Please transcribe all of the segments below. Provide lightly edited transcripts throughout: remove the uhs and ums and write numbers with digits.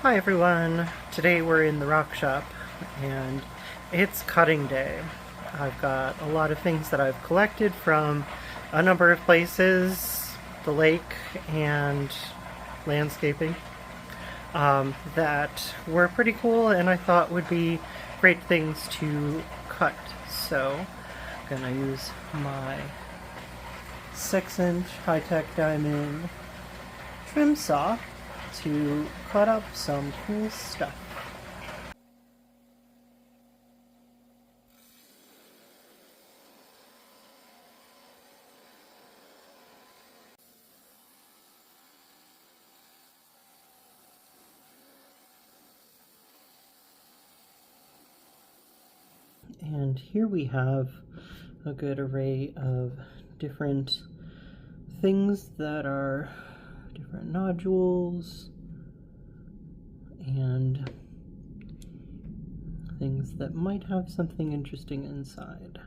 Hi everyone! Today we're in the rock shop and it's cutting day. I've got a lot of things that I've collected from a number of places, the lake and landscaping, that were pretty cool and I thought would be great things to cut. So I'm gonna use my 6-inch high-tech diamond trim saw to cut up some cool stuff. And here we have a good array of different things that are different nodules and things that might have something interesting inside.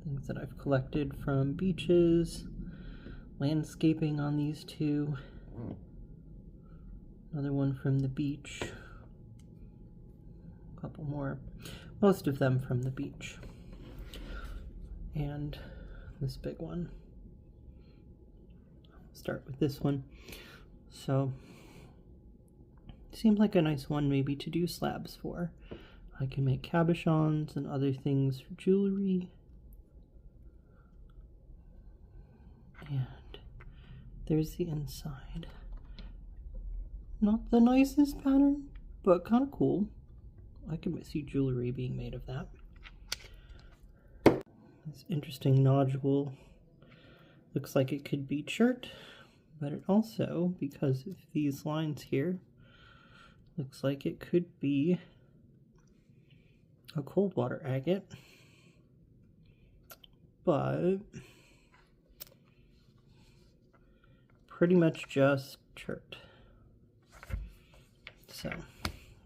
Things that I've collected from beaches, landscaping on these two, another one from the beach, a couple more, most of them from the beach, and this big one. I'll start with this one. So seems like a nice one maybe to do slabs for. I can make cabochons and other things for jewelry. And there's the inside. Not the nicest pattern, but kind of cool. I can see jewelry being made of that. This interesting nodule looks like it could be chert, but it also, because of these lines here, looks like it could be a cold water agate, but pretty much just chert. So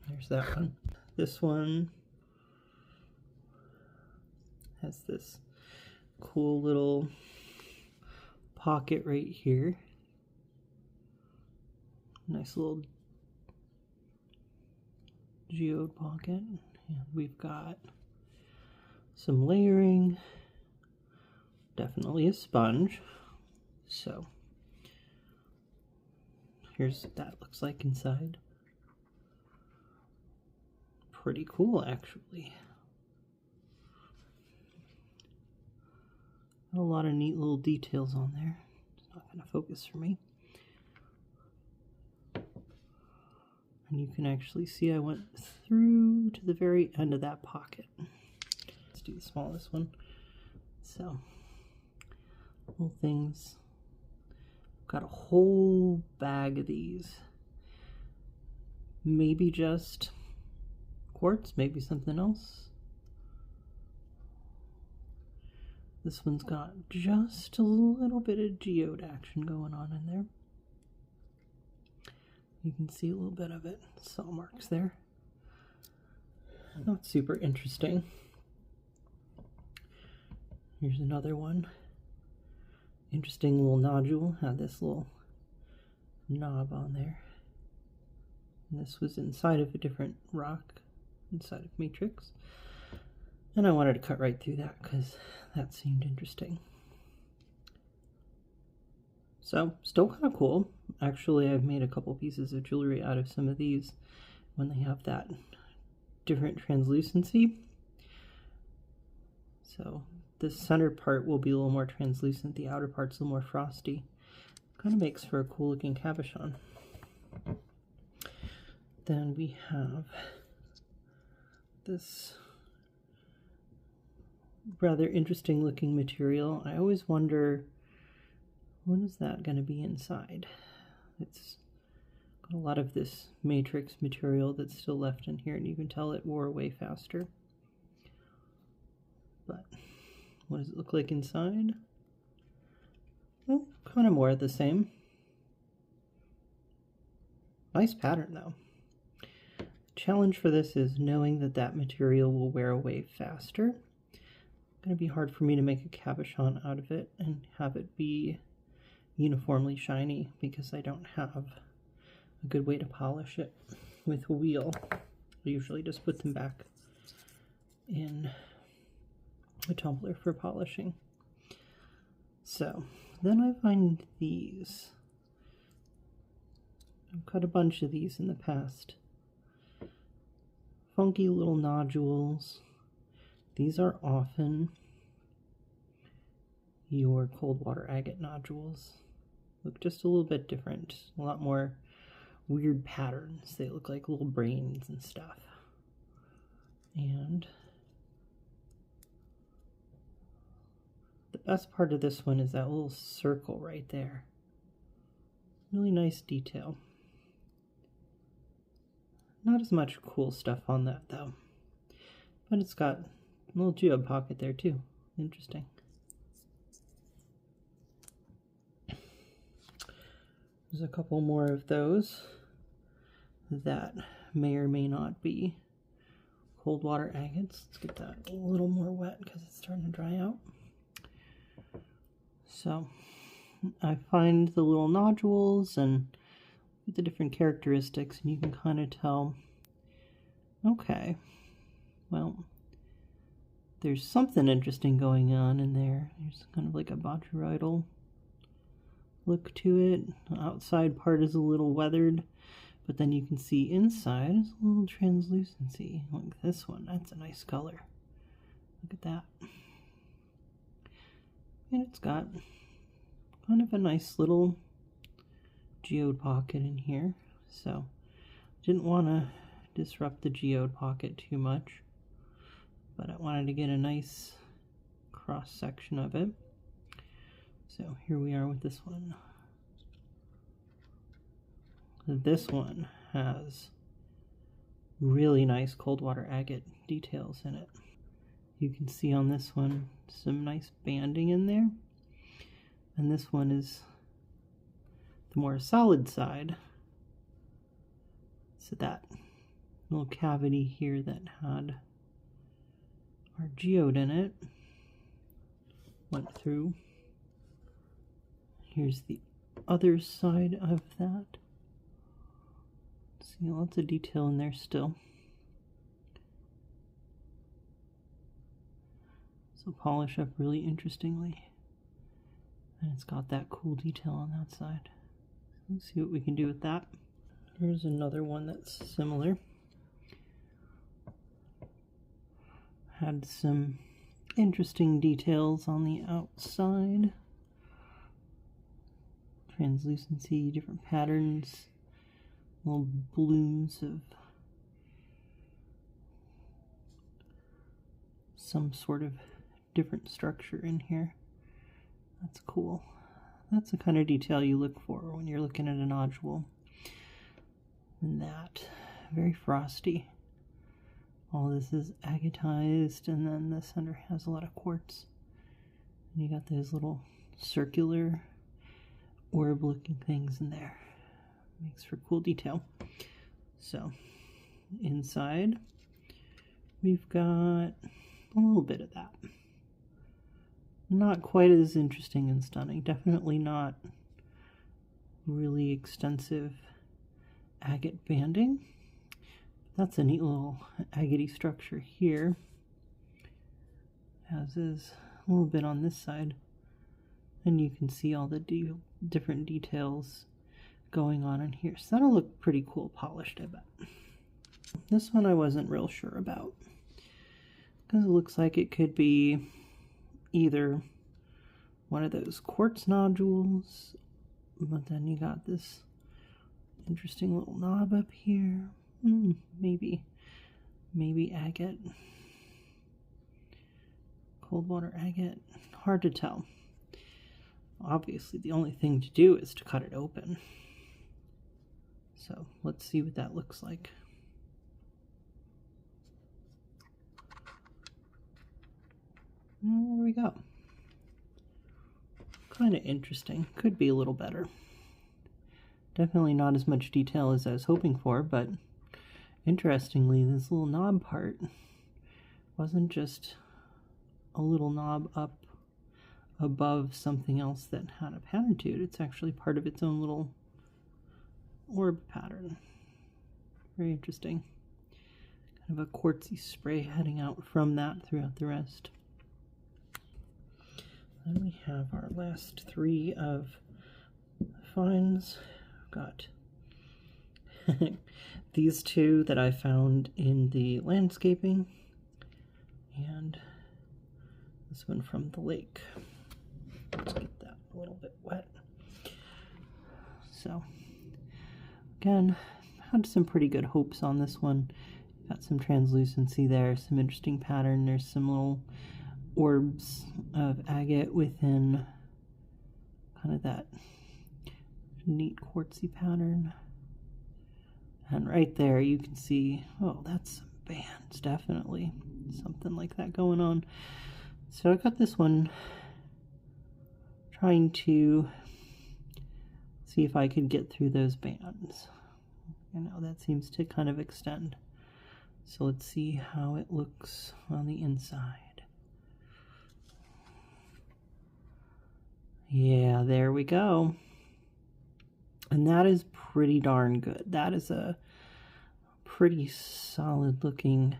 there's that one. This one has this cool little pocket right here. Nice little geode pocket. And we've got some layering, definitely a sponge. So here's what that looks like inside. Pretty cool, actually. A lot of neat little details on there. It's not going to focus for me. And you can actually see I went through to the very end of that pocket. Let's do the smallest one. So, little things. I've got a whole bag of these. Maybe just quartz, maybe something else. This one's got just a little bit of geode action going on in there. You can see a little bit of it, saw marks there. Not super interesting. Here's another one. Interesting little nodule, had this little knob on there. And this was inside of a different rock, inside of matrix. And I wanted to cut right through that because that seemed interesting. So, still kind of cool. Actually, I've made a couple pieces of jewelry out of some of these when they have that different translucency. So, the center part will be a little more translucent, the outer part's a little more frosty. Kind of makes for a cool looking cabochon. Then we have this rather interesting looking material. I always wonder, what is that going to be inside? It's got a lot of this matrix material that's still left in here, and you can tell it wore away faster. But what does it look like inside? Well, kind of more of the same. Nice pattern though. Challenge for this is knowing that that material will wear away faster. It's going to be hard for me to make a cabochon out of it and have it be uniformly shiny because I don't have a good way to polish it with a wheel. I usually just put them back in a tumbler for polishing. So then I find these. I've cut a bunch of these in the past. Funky little nodules. These are often your cold water agate nodules. Look just a little bit different, a lot more weird patterns. They look like little brains and stuff. And the best part of this one is that little circle right there. Really nice detail. Not as much cool stuff on that though, but it's got a little geode pocket there too. Interesting. There's a couple more of those that may or may not be cold water agates. Let's get that a little more wet because it's starting to dry out. So I find the little nodules and the different characteristics, and you can kind of tell, okay, well, there's something interesting going on in there. There's kind of like a botryoidal look to it. The outside part is a little weathered, but then you can see inside is a little translucency. Like this one, that's a nice color. Look at that. And it's got kind of a nice little geode pocket in here, so didn't want to disrupt the geode pocket too much, but I wanted to get a nice cross section of it. So here we are with this one. This one has really nice cold water agate details in it. You can see on this one some nice banding in there, and this one is the more solid side. So that little cavity here that had our geode in it went through. Here's the other side of that. See lots of detail in there still. So polish up really interestingly. And it's got that cool detail on that side. Let's see what we can do with that. Here's another one that's similar. Had some interesting details on the outside. Translucency, different patterns, little blooms of some sort of different structure in here. That's cool. That's the kind of detail you look for when you're looking at a nodule. And that, very frosty. All this is agatized, and then the center has a lot of quartz. And you got those little circular orb looking things in there. Makes for cool detail. So inside we've got a little bit of that. Not quite as interesting and stunning. Definitely not really extensive agate banding. That's a neat little agate structure here. As is a little bit on this side. And you can see all the different details going on in here. So that'll look pretty cool polished, I bet. This one I wasn't real sure about, because it looks like it could be either one of those quartz nodules, but then you got this interesting little knob up here. Maybe agate. Cold water agate. Hard to tell. Obviously, the only thing to do is to cut it open. So let's see what that looks like. There we go. Kind of interesting. Could be a little better. Definitely not as much detail as I was hoping for, but interestingly, this little knob part wasn't just a little knob up above something else that had a pattern to it. It's actually part of its own little orb pattern. Very interesting. Kind of a quartzy spray heading out from that throughout the rest. Then we have our last three of finds. We've got these two that I found in the landscaping, and this one from the lake. Let's get that a little bit wet. So, again, had some pretty good hopes on this one. Got some translucency there, some interesting pattern. There's some little orbs of agate within kind of that neat quartzy pattern. And right there you can see, oh, that's some bands, definitely. Something like that going on. So I got this one trying to see if I could get through those bands. You know, that seems to kind of extend. So let's see how it looks on the inside. Yeah, there we go. And that is pretty darn good. That is a pretty solid looking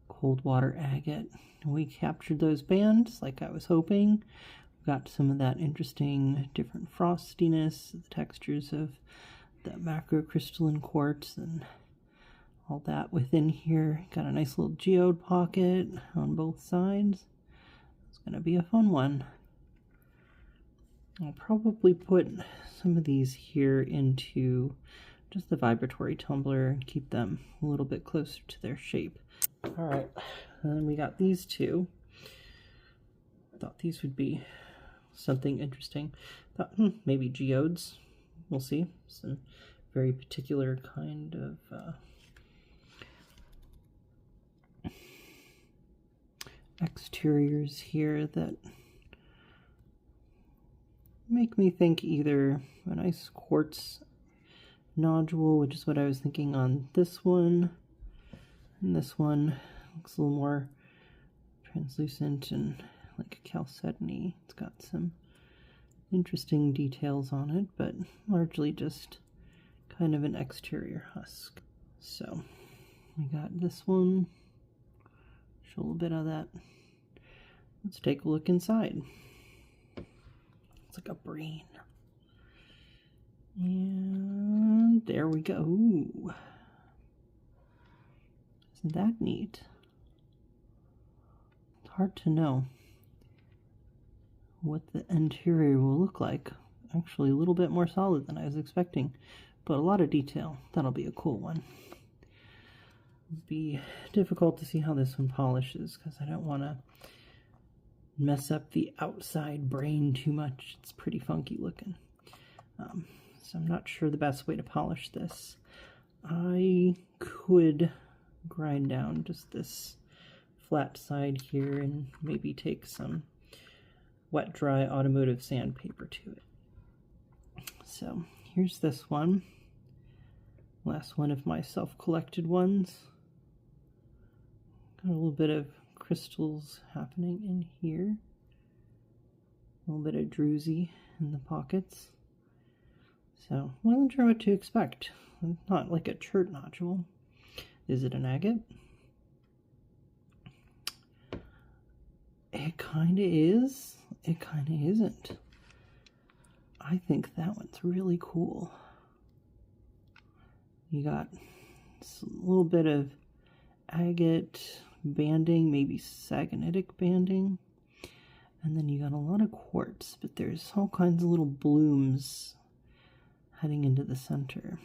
cold water agate. We captured those bands like I was hoping. Got some of that interesting different frostiness, the textures of that macrocrystalline quartz and all that within here. Got a nice little geode pocket on both sides. It's going to be a fun one. I'll probably put some of these here into just the vibratory tumbler and keep them a little bit closer to their shape. All right, and then we got these two. Thought these would be something interesting. Thought maybe geodes. We'll see. Some very particular kind of exteriors here that make me think either a nice quartz nodule, which is what I was thinking on this one, and this one looks a little more translucent and like a chalcedony. It's got some interesting details on it, but largely just kind of an exterior husk. So we got this one. Show a little bit of that. Let's take a look inside. It's like a brain. And there we go. Ooh. Isn't that neat? It's hard to know what the interior will look like. Actually a little bit more solid than I was expecting, but a lot of detail. That'll be a cool one. It'd be difficult to see how this one polishes because I don't want to mess up the outside brain too much. It's pretty funky looking. So I'm not sure the best way to polish this. I could grind down just this flat side here and maybe take some wet dry automotive sandpaper to it. So here's this one. Last one of my self-collected ones. Got a little bit of crystals happening in here. A little bit of druzy in the pockets. So, wasn't sure what to expect. Not like a chert nodule. Is it an agate? It kind of is. It kind of isn't. I think that one's really cool. You got a little bit of agate banding, maybe sagonitic banding. And then you got a lot of quartz, but there's all kinds of little blooms heading into the center.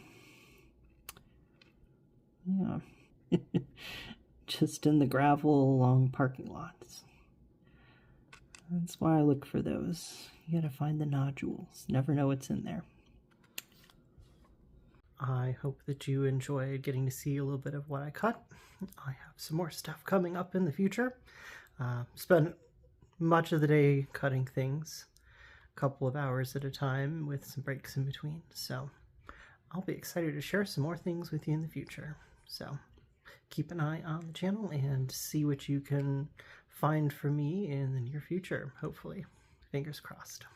Yeah. Just in the gravel along parking lots. That's why I look for those. You gotta find the nodules. Never know what's in there. I hope that you enjoyed getting to see a little bit of what I cut. I have some more stuff coming up in the future. Spent much of the day cutting things, a couple of hours at a time with some breaks in between. So I'll be excited to share some more things with you in the future. So keep an eye on the channel and see what you can find for me in the near future, hopefully. Fingers crossed.